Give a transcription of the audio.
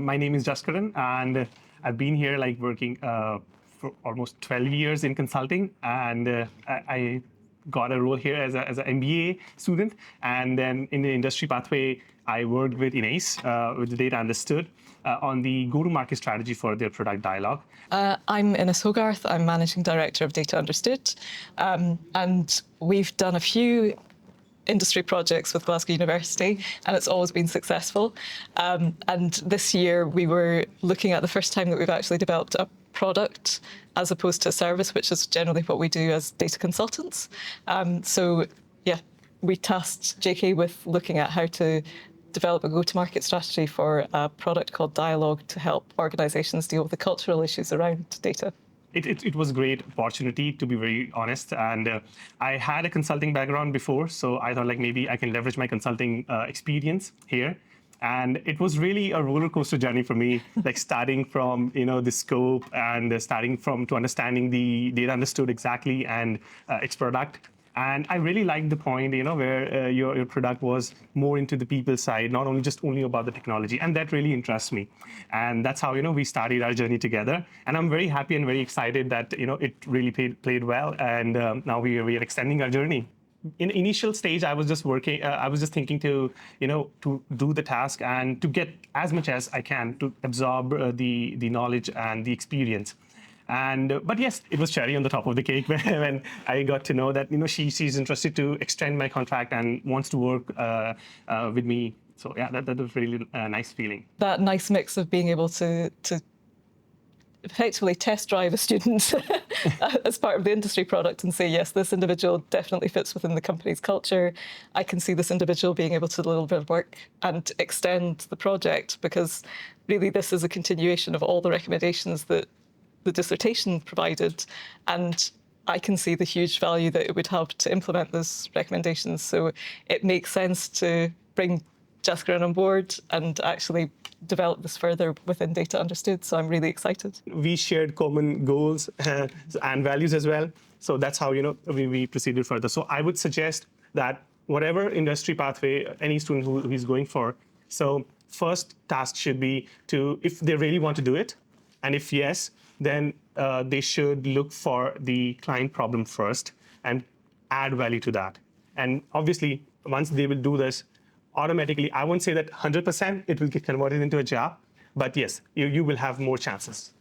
My name is Jaskaran, and I've been here working for almost 12 years in consulting, and I got a role here as an MBA student, and then in the industry pathway, I worked with Inés, with the Data Understood, on the go-to-market strategy for their product dialogue. I'm Innes Hogarth. I'm Managing Director of Data Understood, and we've done a few industry projects with Glasgow University, and it's always been successful. And this year we were looking at the first time that we've actually developed a product as opposed to a service, which is generally what we do as data consultants. So yeah, we tasked JK with looking at how to develop a go-to-market strategy for a product called Dialogue to help organizations deal with the cultural issues around data. It was a great opportunity, to be very honest. And I had a consulting background before, so I thought maybe I can leverage my consulting experience here. And it was really a roller coaster journey for me, starting from the scope and starting from to understanding the Data Understood exactly and its product. And I really liked the point, where your product was more into the people side, not only about the technology, and that really interests me. And that's how we started our journey together. And I'm very happy and very excited that it really played well, and now we are extending our journey. In initial stage, I was just working. I was just thinking to to do the task and to get as much as I can to absorb the knowledge and the experience. But yes, it was cherry on the top of the cake when I got to know that she's interested to extend my contract and wants to work with me. So yeah, that was really a nice feeling. That nice mix of being able to effectively test drive a student as part of the industry product and say, yes, this individual definitely fits within the company's culture. I can see this individual being able to do a little bit of work and extend the project, because really this is a continuation of all the recommendations that the dissertation provided, and I can see the huge value that it would have to implement those recommendations. So it makes sense to bring Jaskaran on board and actually develop this further within Data Understood. So I'm really excited. We shared common goals and values as well. So that's how we proceeded further. So I would suggest that whatever industry pathway any student who is going for, so first task should be to, if they really want to do it, and if yes, then they should look for the client problem first and add value to that. And obviously, once they will do this, automatically, I won't say that 100% it will get converted into a job, but yes, you will have more chances.